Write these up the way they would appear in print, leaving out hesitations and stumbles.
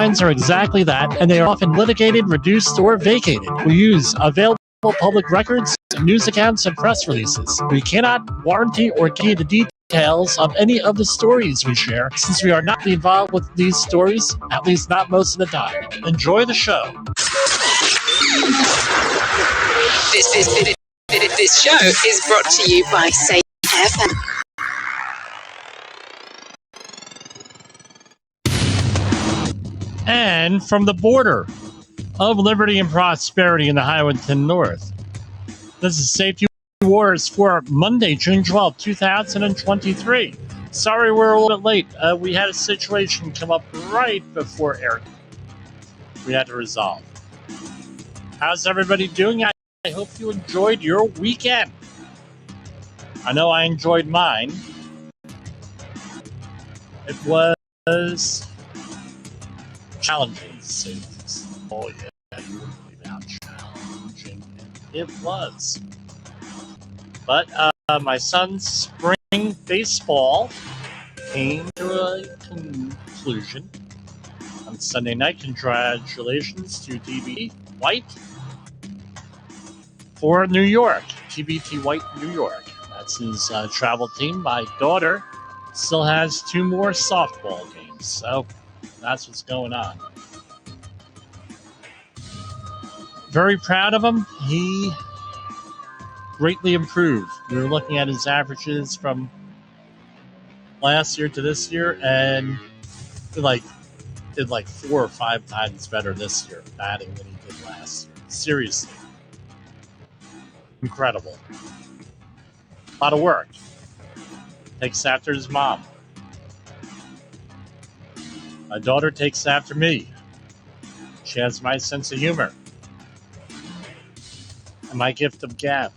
signs are exactly that, and they are often litigated, reduced, or vacated. We use available public records, news accounts, and press releases. We cannot warranty or give you the details of any of the stories we share, since we are not involved with these stories, at least not most of the time. Enjoy the show. This show is brought to you by Safe FM. And from the border of liberty and prosperity in the Highlandton North, this is Safety Wars for Monday, June 12, 2023. Sorry we're a little bit late. We had a situation come up right before air. We had to resolve. How's everybody doing? I hope you enjoyed your weekend. I know I enjoyed mine. It was challenging to say this. Oh yeah, you wouldn't believe how challenging it was. But my son's spring baseball came to a conclusion on Sunday night. Congratulations to DB White for New York. TBT White, New York. That's his travel team. My daughter still has 2 more softball games. So that's what's going on. Very proud of him. He greatly improved. We were looking at his averages from last year to this year, and did like 4 or 5 times better this year batting than he did last year. Seriously. Incredible. A lot of work. Takes after his mom. My daughter takes after me. She has my sense of humor and my gift of gab.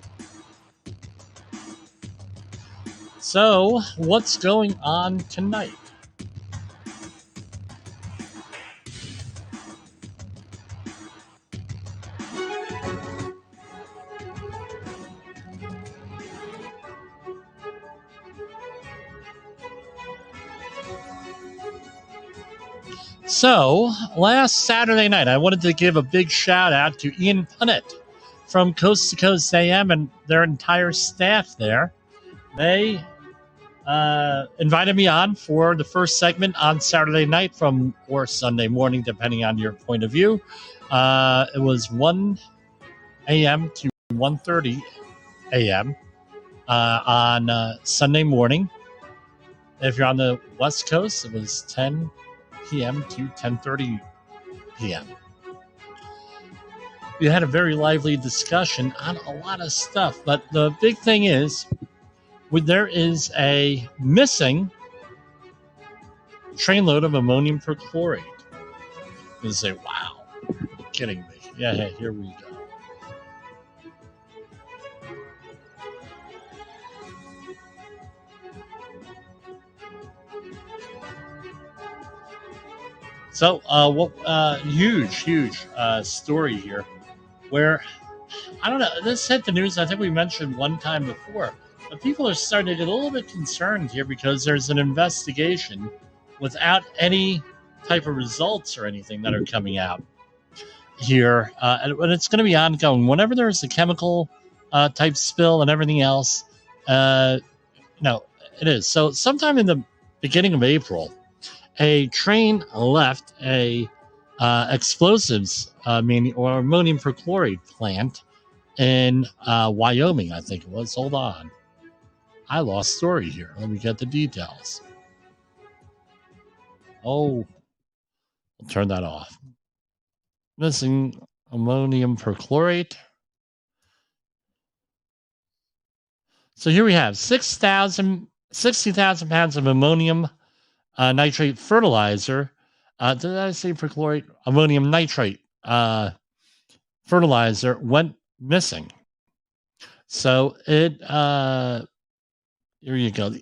So, what's going on tonight? So, last Saturday night, I wanted to give a big shout out to Ian Punnett from Coast to Coast AM and their entire staff there. They invited me on for the first segment on Saturday night or Sunday morning, depending on your point of view. It was 1 a.m. to 1:30 a.m. On Sunday morning. If you're on the West Coast, it was 10 p.m. to 10:30 p.m. We had a very lively discussion on a lot of stuff, but the big thing is there is a missing trainload of ammonium perchlorate. You say, wow, you're kidding me. Yeah, here we go. So, huge story here where, I don't know, this hit the news, I think we mentioned one time before, but people are starting to get a little bit concerned here because there's an investigation without any type of results or anything that are coming out here. And it's going to be ongoing. Whenever there's a chemical type spill and everything else, it is. So sometime in the beginning of April, a train left a explosives or ammonium perchlorate plant in Wyoming, I think it was. Hold on. I lost story here. Let me get the details. Oh, I'll turn that off. Missing ammonium perchlorate. So here we have 60,000 pounds of ammonium nitrate fertilizer. Did I say perchlorate? Ammonium nitrate fertilizer went missing. So it, here you go.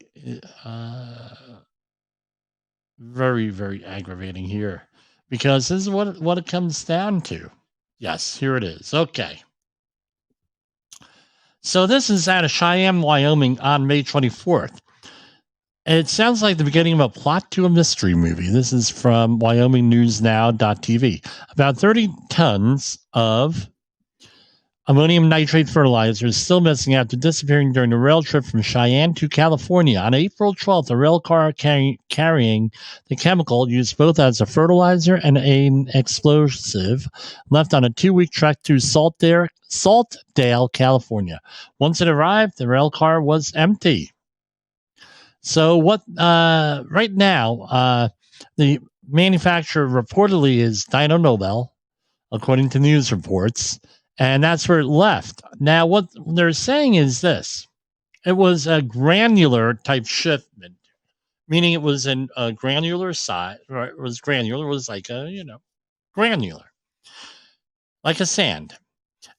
Very, very aggravating here because this is what it comes down to. Yes, here it is. Okay. So this is out of Cheyenne, Wyoming on May 24th. It sounds like the beginning of a plot to a mystery movie. This is from WyomingNewsNow.tv. About 30 tons of ammonium nitrate fertilizer is still missing after disappearing during a rail trip from Cheyenne to California. On April 12th, a rail car carrying the chemical used both as a fertilizer and an explosive left on a 2-week trek to Saltdale, California. Once it arrived, the rail car was empty. So what right now, the manufacturer reportedly is Dyno Nobel, according to news reports, and that's where it left. Now, what they're saying is this: it was a granular type shipment, meaning it was in a granular size. Right? It was granular. It was like granular, like a sand.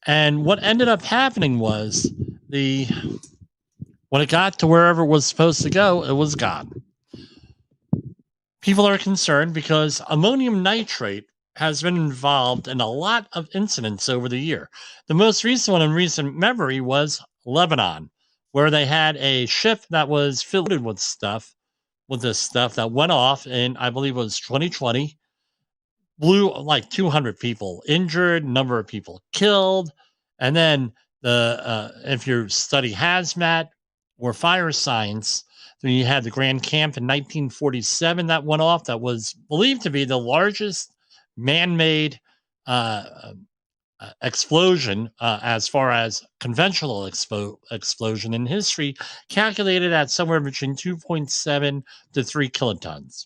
And what ended up happening was when it got to wherever it was supposed to go, it was gone. People are concerned because ammonium nitrate has been involved in a lot of incidents over the year. The most recent one in recent memory was Lebanon, where they had a ship that was filled with this stuff that went off in, I believe it was 2020, blew like 200 people injured, number of people killed. And then if you study hazmat or fire science, then you had the Grand Camp in 1947 that went off. That was believed to be the largest man-made explosion as far as conventional explosion in history, calculated at somewhere between 2.7 to 3 kilotons.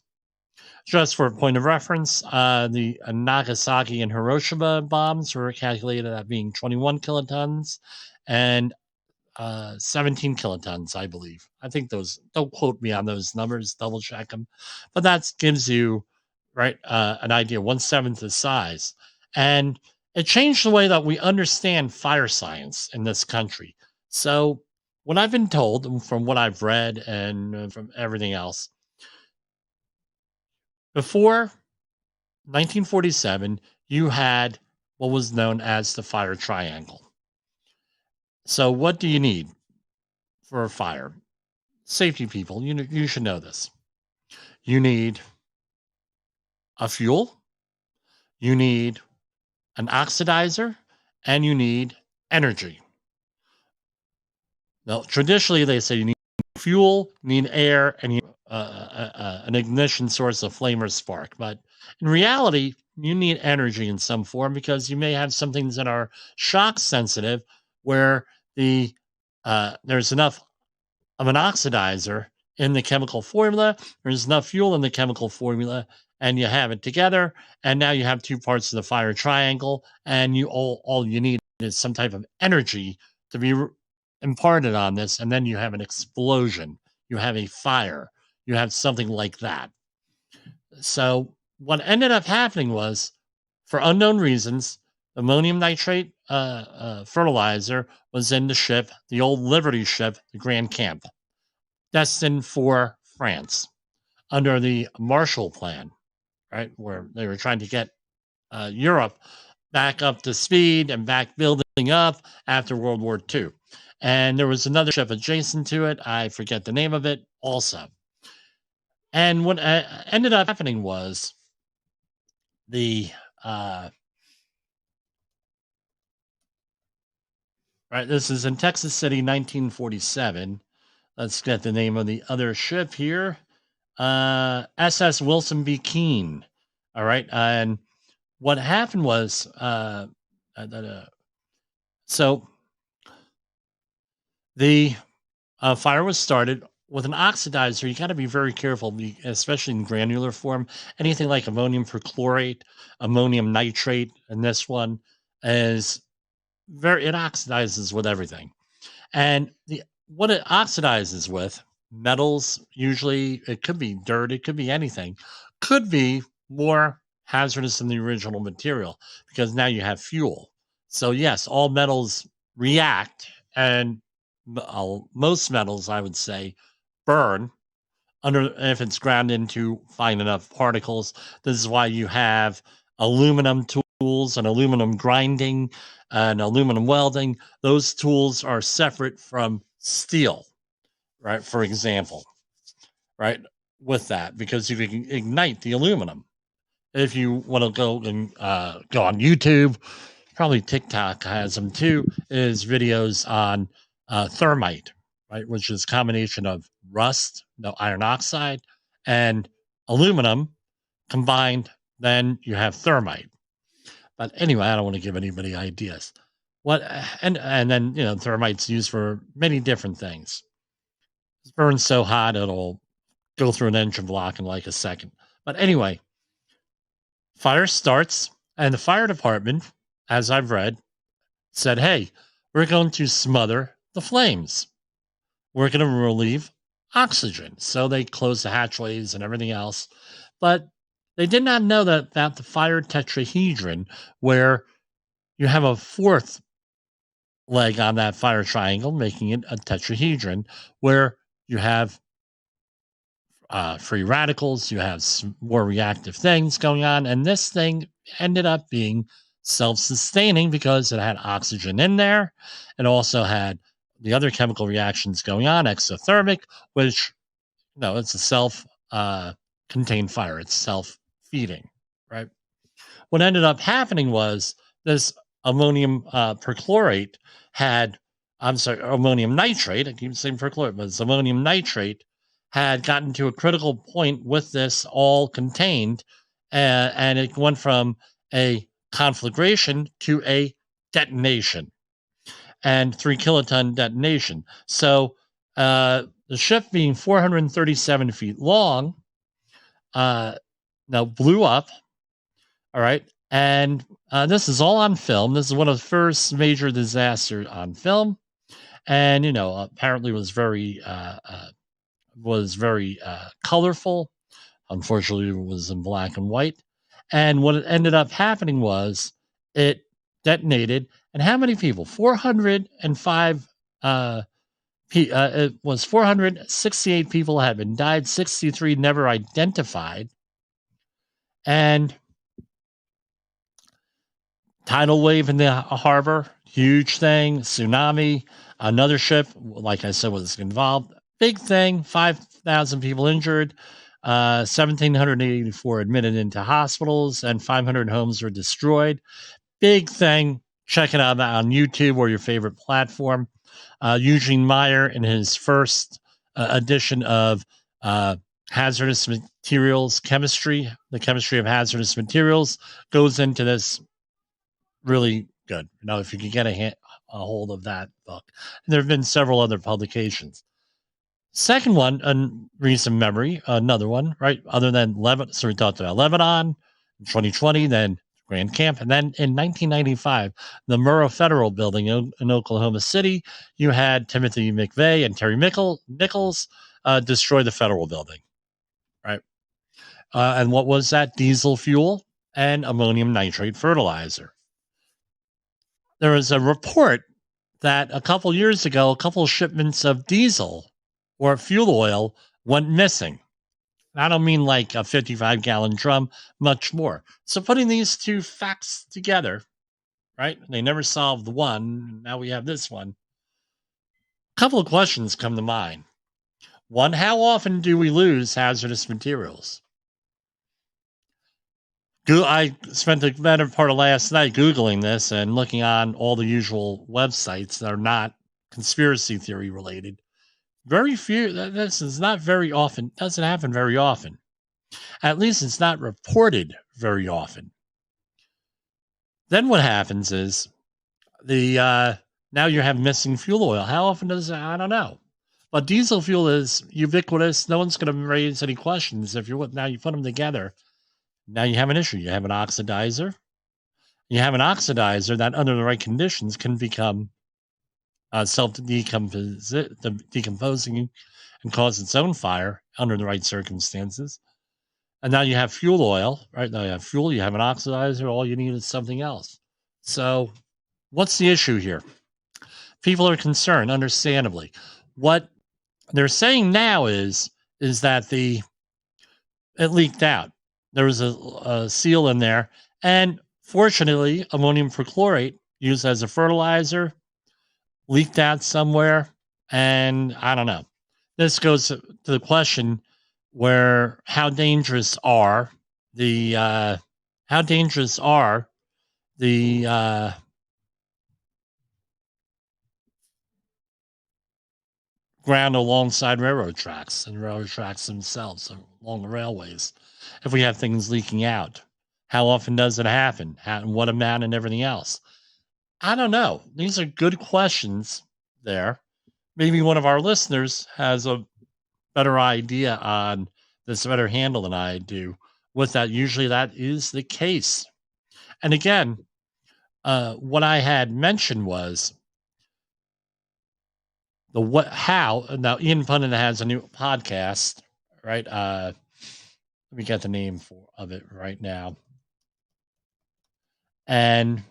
Just for a point of reference, the Nagasaki and Hiroshima bombs were calculated at being 21 kilotons and 17 kilotons, I believe. I think those, don't quote me on those numbers, double check them. But that gives you, right, an idea, 1/7 the size. And it changed the way that we understand fire science in this country. So, what I've been told from what I've read and from everything else, before 1947, you had what was known as the fire triangle. So, what do you need for a fire? Safety people, you should know this. You need a fuel, you need an oxidizer, and you need energy. Now, traditionally, they say you need fuel, you need air, and you an ignition source, a flame or spark. But in reality, you need energy in some form because you may have some things that are shock sensitive where there's enough of an oxidizer in the chemical formula, there's enough fuel in the chemical formula, and you have it together, and now you have two parts of the fire triangle, and you all you need is some type of energy to be imparted on this, and then you have an explosion, you have a fire, you have something like that. So what ended up happening was, for unknown reasons, ammonium nitrate fertilizer was in the ship, the old Liberty ship, the Grand Camp, destined for France under the Marshall Plan, right, where they were trying to get Europe back up to speed and back building up after World War II. And there was another ship adjacent to it. I forget the name of it also. And what ended up happening was the right. This is in Texas City, 1947. Let's get the name of the other ship here. SS Wilson B. Keene. All right. And what happened was, so the fire was started with an oxidizer. You got to be very careful, especially in granular form. Anything like ammonium perchlorate, ammonium nitrate, and this one is it oxidizes with everything. And what it oxidizes with, metals, usually it could be dirt, it could be anything, could be more hazardous than the original material because now you have fuel. So yes, all metals react, and most metals, I would say, burn if it's ground into fine enough particles. This is why you have aluminum tools and aluminum grinding and aluminum welding. Those tools are separate from steel, right? For example, right? With that, because you can ignite the aluminum. If you want to go and go on YouTube, probably TikTok has them too, is videos on thermite, right? Which is a combination of rust, no iron oxide, and aluminum combined. Then you have thermite. But anyway, I don't want to give anybody ideas. What and then thermite's used for many different things. It burns so hot it'll go through an engine block in like a second. But anyway, fire starts, and the fire department, as I've read, said, "Hey, we're going to smother the flames. We're going to relieve oxygen." So they closed the hatchways and everything else, but they did not know that about the fire tetrahedron, where you have a fourth leg on that fire triangle, making it a tetrahedron, where you have free radicals, you have more reactive things going on, and this thing ended up being self-sustaining because it had oxygen in there. It also had the other chemical reactions going on, exothermic, which it's a self-contained fire. It's self-feeding, right? What ended up happening was this ammonium perchlorate ammonium nitrate. I keep saying perchlorate, but it's ammonium nitrate had gotten to a critical point with this all contained, and it went from a conflagration to a detonation, and 3 kiloton detonation. So the ship, being 437 feet long, now blew up. All right. And this is all on film. This is one of the first major disasters on film, and apparently was very colorful. Unfortunately, it was in black and white. And what ended up happening was it detonated. And how many people? 405. It was 468 people had been died. 63 never identified. And tidal wave in the harbor, huge thing. Tsunami, another ship, like I said, was involved. Big thing, 5,000 people injured, 1,784 admitted into hospitals, and 500 homes were destroyed. Big thing. Check it out on YouTube or your favorite platform. Eugene Meyer, in his first edition of hazardous materials chemistry, the chemistry of hazardous materials, goes into this really good. If you can get a hold of that book. And there have been several other publications. Second one, in recent memory, another one, right? Other than Lebanon, so we talked about Lebanon in 2020, then Grand Camp, and then in 1995, the Murrah Federal Building in Oklahoma City, you had Timothy McVeigh and Terry Nichols destroy the federal building, right? And what was that? Diesel fuel and ammonium nitrate fertilizer. There was a report that a couple years ago, a couple of shipments of diesel or fuel oil went missing. I don't mean like a 55-gallon drum, much more. So putting these two facts together, right? They never solved the one. Now we have this one. A couple of questions come to mind. One, how often do we lose hazardous materials? I spent the better part of last night Googling this and looking on all the usual websites that are not conspiracy theory related. Very few. This is not very often. Doesn't happen very often. At least it's not reported very often. Then what happens is now you have missing fuel oil. How often does it? I don't know. But diesel fuel is ubiquitous. No one's going to raise any questions if you put them together. Now you have an issue. You have an oxidizer. You have an oxidizer that, under the right conditions, can become self-decomposing and cause its own fire under the right circumstances. And now you have fuel oil, right? Now you have fuel, you have an oxidizer, all you need is something else. So what's the issue here? People are concerned, understandably. What they're saying now is that it leaked out. There was a seal in there. And fortunately, ammonium perchlorate, used as a fertilizer, leaked out somewhere. And I don't know. This goes to the question, where how dangerous are the ground alongside railroad tracks and railroad tracks themselves along the railways. If we have things leaking out, how often does it happen? What amount and everything else? I don't know. These are good questions there. Maybe one of our listeners has a better idea on this, better handle than I do with that. Usually that is the case. And again, what I had mentioned was the what how now Ian Pundit has a new podcast, right? Let me get the name of it right now. And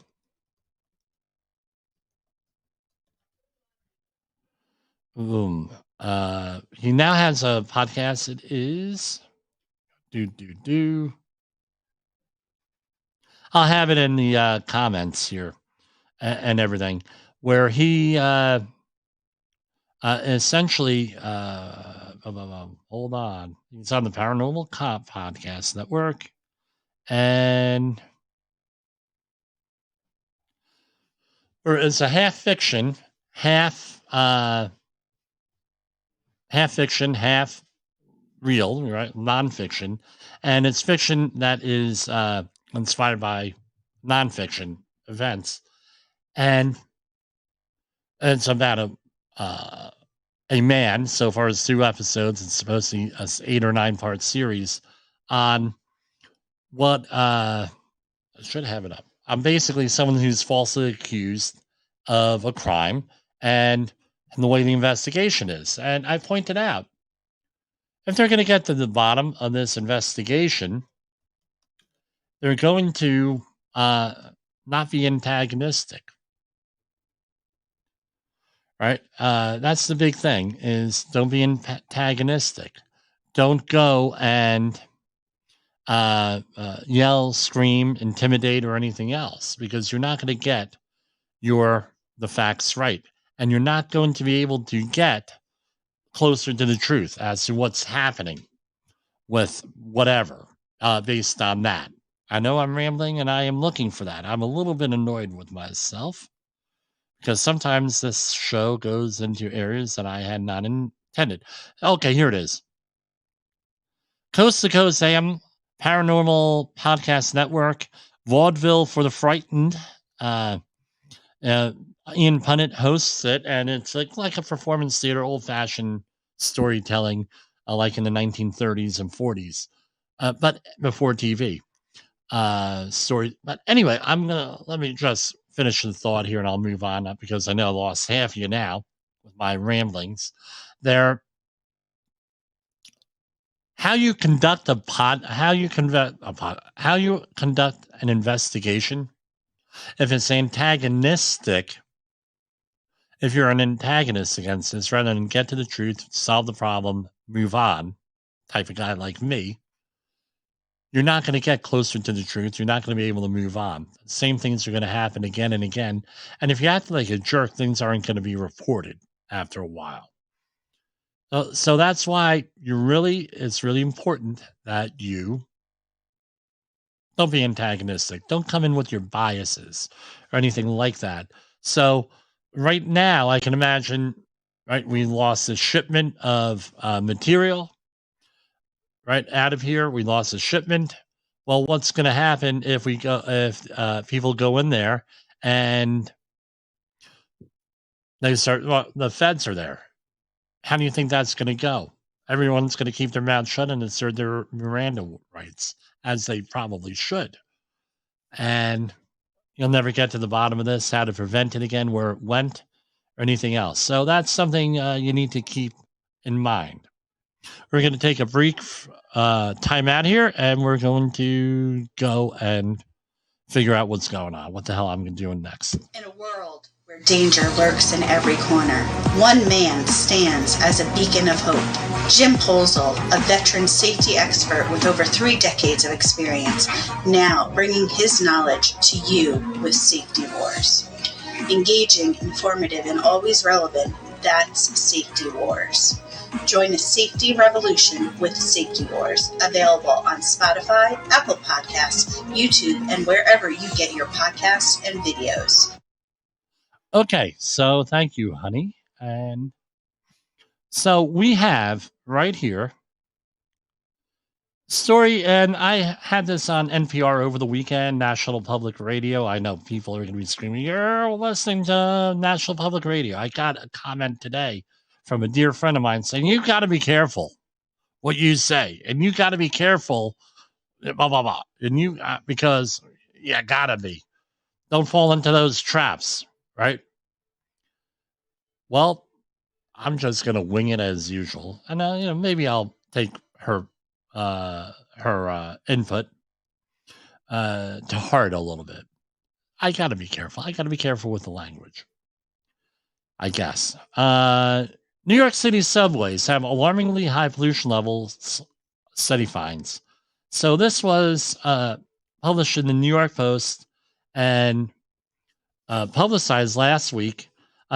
boom. He now has a podcast. It is I'll have it in the comments here and everything, where he essentially hold on. He's on the Paranormal Cop Podcast Network, and it's a half fiction, half real, right? Nonfiction, and it's fiction that is inspired by nonfiction events, and it's about a man. So far as 2 episodes, it's supposed to be an 8 or 9 part series on what I should have it up. I'm basically someone who's falsely accused of a crime and the way the investigation is. And I pointed out, if they're going to get to the bottom of this investigation, they're going to not be antagonistic. Right? That's the big thing, is don't be antagonistic. Don't go and yell, scream, intimidate, or anything else, because you're not going to get the facts right. And you're not going to be able to get closer to the truth as to what's happening with whatever based on that. I know I'm rambling, and I am looking for that. I'm a little bit annoyed with myself, because sometimes this show goes into areas that I had not intended. Okay, here it is. Coast to Coast AM, Paranormal Podcast Network, Vaudeville for the Frightened. Ian Pundit hosts it, and it's like a performance theater, old-fashioned storytelling, like in the 1930s and 40s, but before TV. Story. But anyway, let me just finish the thought here, and I'll move on, because I know I lost half of you now with my ramblings there. How you conduct how you conduct an investigation, if it's antagonistic, if you're an antagonist against this, rather than get to the truth, solve the problem, move on, type of guy like me, you're not going to get closer to the truth. You're not going to be able to move on. Same things are going to happen again and again. And if you act like a jerk, things aren't going to be reported after a while. So that's why it's really important that you don't be antagonistic. Don't come in with your biases or anything like that. So right now, I can imagine, right, we lost a shipment of material. Right out of here, we lost a shipment. Well, what's going to happen if people go in there and they start? Well, the feds are there. How do you think that's going to go? Everyone's going to keep their mouth shut and assert their Miranda rights, as they probably should. And you'll never get to the bottom of this, how to prevent it again, where it went, or anything else. So that's something you need to keep in mind. We're going to take a brief time out here, and we're going to go and figure out what's going on, what the hell I'm doing next. In a world where danger lurks in every corner, one man stands as a beacon of hope. Jim Polzel, a veteran safety expert with over 3 decades of experience, now bringing his knowledge to you with Safety Wars. Engaging, informative, and always relevant, that's Safety Wars. Join a safety revolution with Safety Wars, available on Spotify, Apple Podcasts, YouTube, and wherever you get your podcasts and videos. Okay, so thank you, honey. And so we have right here story, and I had this on NPR over the weekend, National Public Radio. I know people are going to be screaming, "You're listening to National Public Radio." I got a comment today from a dear friend of mine saying, "You got to be careful what you say, and you got to be careful, blah blah blah," and you because you gotta be. Don't fall into those traps, right? Well, I'm just gonna wing it as usual, and maybe I'll take her input to heart a little bit. I got to be careful. I got to be careful with the language, I guess. New York City subways have alarmingly high pollution levels, study finds. So this was published in the New York Post and publicized last week.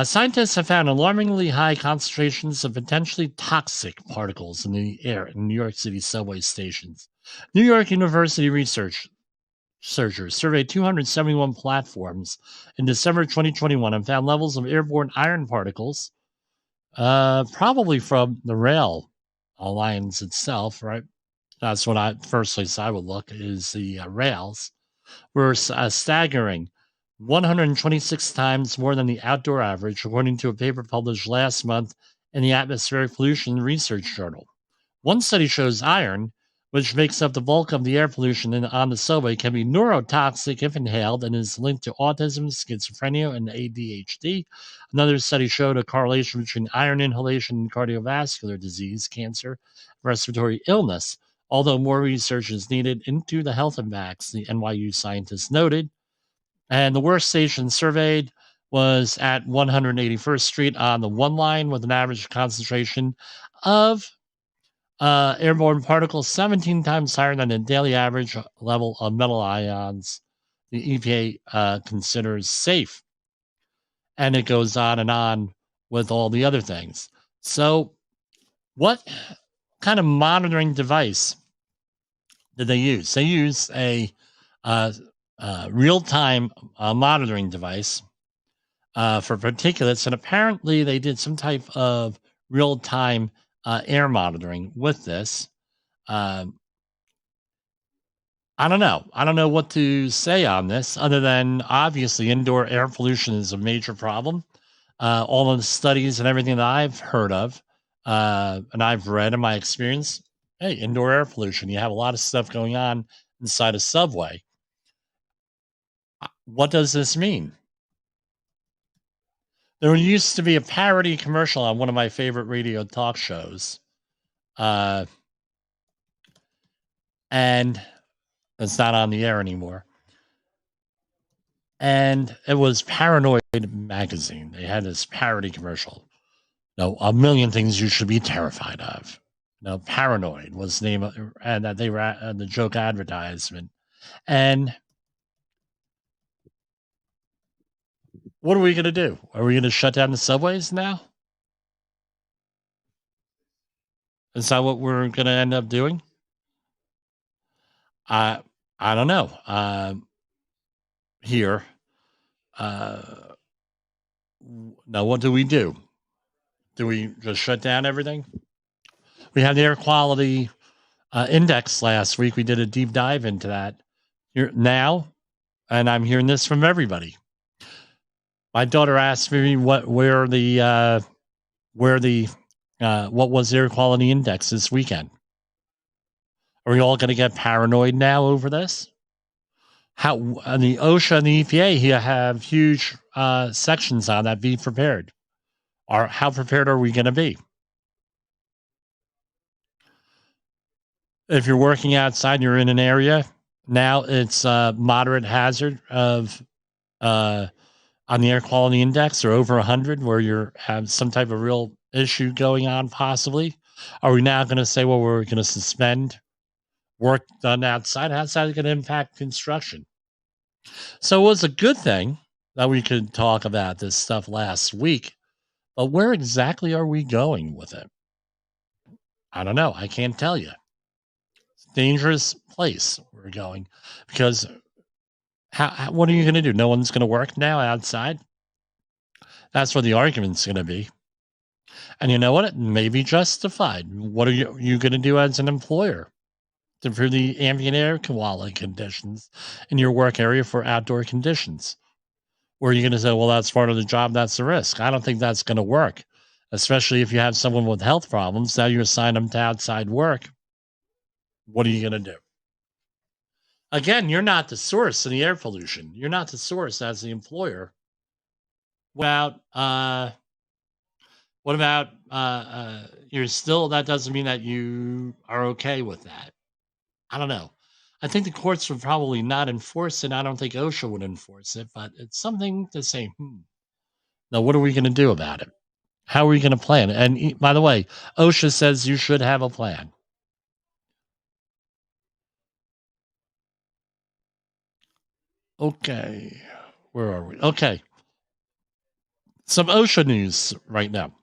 Scientists have found alarmingly high concentrations of potentially toxic particles in the air in New York City subway stations. New York University researchers surveyed 271 platforms in December 2021 and found levels of airborne iron particles, probably from the rail lines itself, right? That's what first place I would look is the rails, were staggering 126 times more than the outdoor average, according to a paper published last month in the Atmospheric Pollution Research Journal. One study shows iron, which makes up the bulk of the air pollution on the subway, can be neurotoxic if inhaled and is linked to autism, schizophrenia, and ADHD. Another study showed a correlation between iron inhalation and cardiovascular disease, cancer, respiratory illness. Although more research is needed into the health impacts, the NYU scientists noted. And the worst station surveyed was at 181st Street on the one line with an average concentration of airborne particles 17 times higher than the daily average level of metal ions the EPA considers safe. And it goes on with all the other things. So what kind of monitoring device did they use? They used a real-time monitoring device for particulates, and apparently they did some type of real-time air monitoring with this. I don't know. I don't know what to say on this other than obviously indoor air pollution is a major problem. All of the studies and everything that I've heard of and I've read in my experience, hey, indoor air pollution, you have a lot of stuff going on inside a subway. What does this mean? There used to be a parody commercial on one of my favorite radio talk shows. And it's not on the air anymore. And it was Paranoid Magazine. They had this parody commercial. No, a million things you should be terrified of. No, Paranoid was the name of, and that they were the joke advertisement. And what are we going to do? Are we going to shut down the subways now? Is that what we're going to end up doing? I don't know. Here. Now, what do we do? Do we just shut down everything? We had the air quality index last week. We did a deep dive into that. Now, and I'm hearing this from everybody. My daughter asked me what was the air quality index this weekend. Are we all going to get paranoid now over this? How the OSHA and the EPA here have huge sections on that. Be prepared. How prepared are we going to be? If you're working outside, you're in an area now. It's moderate hazard of on the air quality index or over 100, where you have some type of real issue going on. Possibly, are we now going to say, well, we're going to suspend work done outside? How's that going to impact construction? So it was a good thing that we could talk about this stuff last week, but where exactly are we going with it? I don't know. I can't tell you. It's a dangerous place we're going because what are you going to do? No one's going to work now outside. That's what the argument's going to be. And you know what? It may be justified. What are you going to do as an employer to improve the ambient air quality conditions in your work area for outdoor conditions? Or are you going to say, well, that's part of the job, that's the risk? I don't think that's going to work, especially if you have someone with health problems. Now you assign them to outside work. What are you going to do? Again, you're not the source of the air pollution. You're not the source as the employer. Well, what about you're still, that doesn't mean that you are okay with that. I don't know. I think the courts would probably not enforce it. I don't think OSHA would enforce it, but it's something to say, now what are we going to do about it? How are we going to plan? And by the way, OSHA says you should have a plan. Okay. Where are we? Okay. Some OSHA news right now.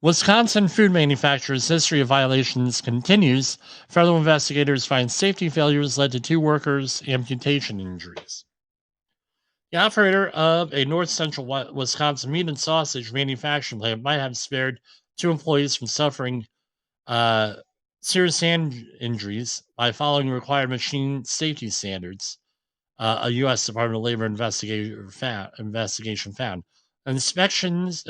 Wisconsin food manufacturers' history of violations continues. Federal investigators find safety failures led to 2 workers' amputation injuries. The operator of a north central Wisconsin meat and sausage manufacturing plant might have spared 2 employees from suffering serious hand injuries by following required machine safety standards. A U.S. Department of Labor investigation found. Inspectors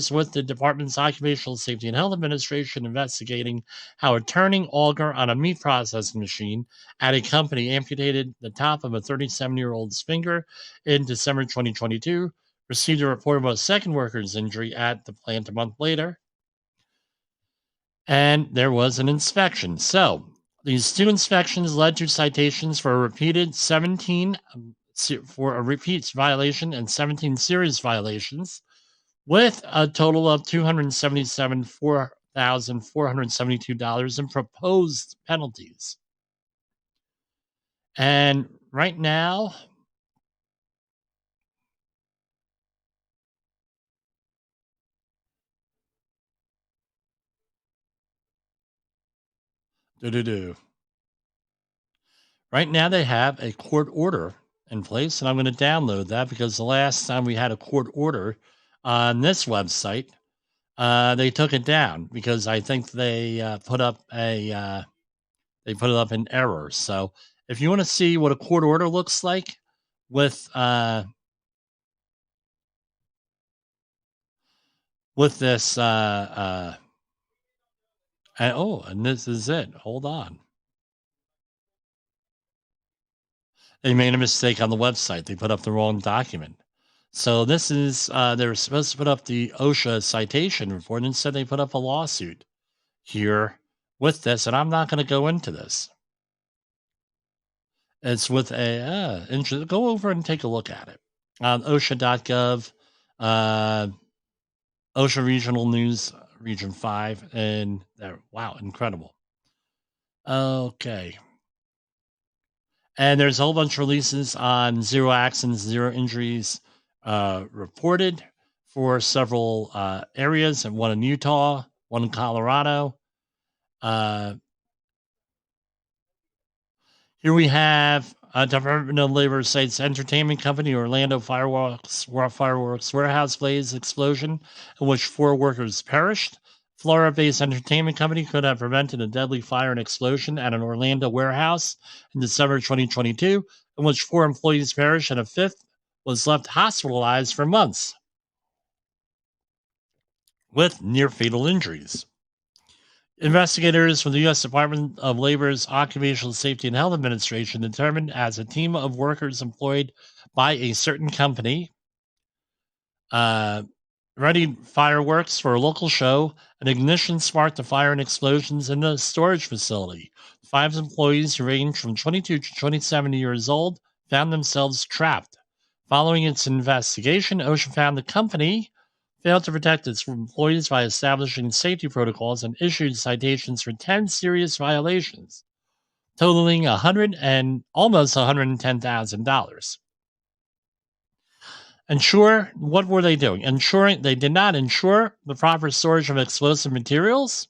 with the department's Occupational Safety and Health Administration investigating how a turning auger on a meat processing machine at a company amputated the top of a 37-year-old's finger in December 2022, received a report about a second worker's injury at the plant a month later, and there was an inspection. So these 2 inspections led to citations for a repeated 17 for a repeat violation and 17 serious violations, with a total of $277,472 in proposed penalties. And right now, right now they have a court order in place, and I'm going to download that because the last time we had a court order on this website, they took it down because I think they put up an error. So if you want to see what a court order looks like with this and this is it. Hold on. They made a mistake on the website. They put up the wrong document. So this is they were supposed to put up the OSHA citation report, and instead they put up a lawsuit here with this, and I'm not going to go into this. It's with a go over and take a look at it on OSHA.gov, OSHA Regional News, Region 5, and there. Wow, incredible. Okay. And there's a whole bunch of releases on 0 accidents, 0 injuries reported for several areas, and one in Utah, one in Colorado. Here we have Department of Labor cites entertainment company Orlando fireworks warehouse blaze explosion in which 4 workers perished. Florida-based entertainment company could have prevented a deadly fire and explosion at an Orlando warehouse in December 2022, in which 4 employees perished and a 5th was left hospitalized for months with near-fatal injuries. Investigators from the U.S. Department of Labor's Occupational Safety and Health Administration determined as a team of workers employed by a certain company ready fireworks for a local show. An ignition sparked the fire and explosions in the storage facility. 5 employees who ranged from 22 to 27 years old found themselves trapped. Following its investigation, OSHA found the company failed to protect its employees by establishing safety protocols and issued citations for 10 serious violations, totaling almost $110,000. What were they doing? They did not ensure the proper storage of explosive materials,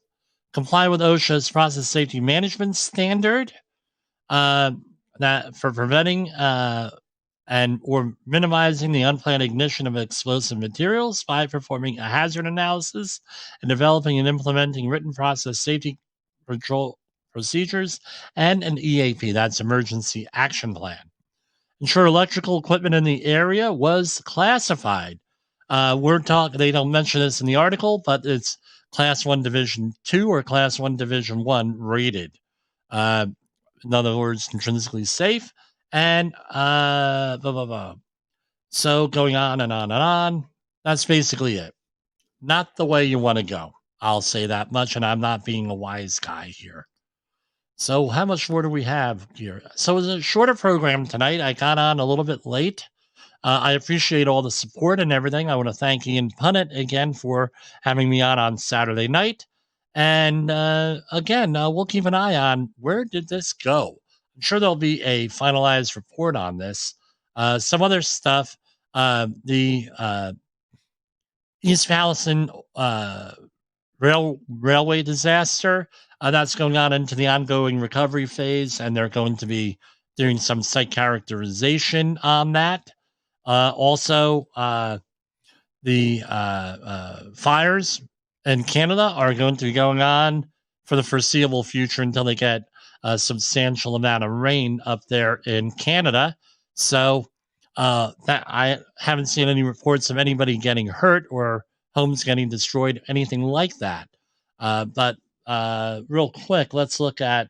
comply with OSHA's process safety management standard that for preventing and or minimizing the unplanned ignition of explosive materials by performing a hazard analysis and developing and implementing written process safety control procedures and an EAP, that's emergency action plan. Ensure electrical equipment in the area was classified. They don't mention this in the article, but it's Class 1 Division 2 or Class 1 Division 1 rated. In other words, intrinsically safe. And blah, blah, blah. So going on and on and on. That's basically it. Not the way you want to go. I'll say that much, and I'm not being a wise guy here. So how much more do we have here? So it's a shorter program tonight. I got on a little bit late. I appreciate all the support and everything. I want to thank Ian Punnett again for having me on Saturday night. And again, we'll keep an eye on where did this go. I'm sure there'll be a finalized report on this. Some other stuff, the East Palestine railway disaster, that's going on into the ongoing recovery phase, and they're going to be doing some site characterization on that. Also, the fires in Canada are going to be going on for the foreseeable future until they get a substantial amount of rain up there in Canada. So that I haven't seen any reports of anybody getting hurt or homes getting destroyed, anything like that. But real quick, let's look at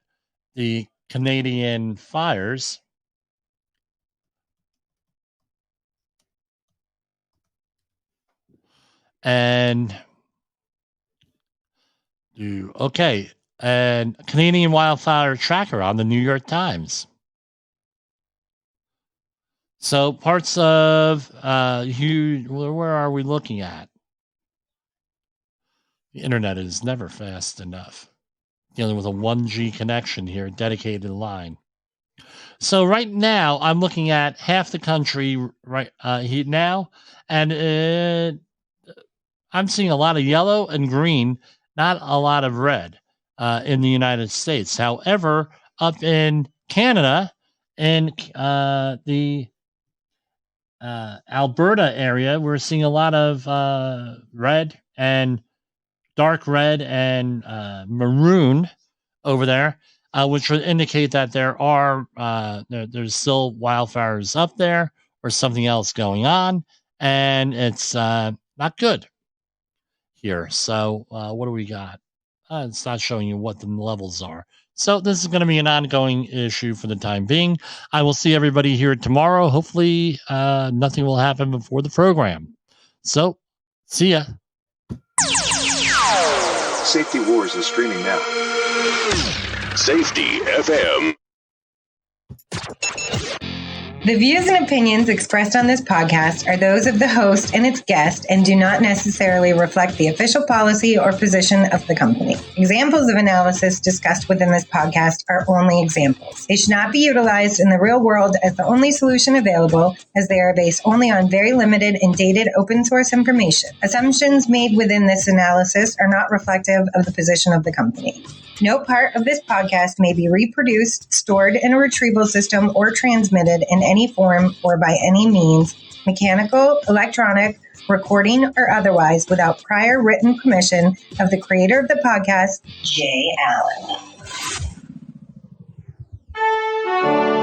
the Canadian fires. And and Canadian wildfire tracker on the New York Times. So parts of where are we looking at? The internet is never fast enough. Dealing with a 1G connection here, dedicated line. So right now, I'm looking at half the country right now, and I'm seeing a lot of yellow and green, not a lot of red in the United States. However, up in Canada, in the Alberta area, we're seeing a lot of red and dark red and maroon over there, which would indicate that there's still wildfires up there or something else going on, and it's not good here. So what do we got? It's not showing you what the levels are. So this is going to be an ongoing issue for the time being. I will see everybody here tomorrow. Hopefully nothing will happen before the program. So see ya. Safety Wars is streaming now. Safety FM. The views and opinions expressed on this podcast are those of the host and its guest and do not necessarily reflect the official policy or position of the company. Examples of analysis discussed within this podcast are only examples. They should not be utilized in the real world as the only solution available, as they are based only on very limited and dated open source information. Assumptions made within this analysis are not reflective of the position of the company. No part of this podcast may be reproduced, stored in a retrieval system, or transmitted in any form or by any means, mechanical, electronic, recording, or otherwise, without prior written permission of the creator of the podcast, Jay Allen.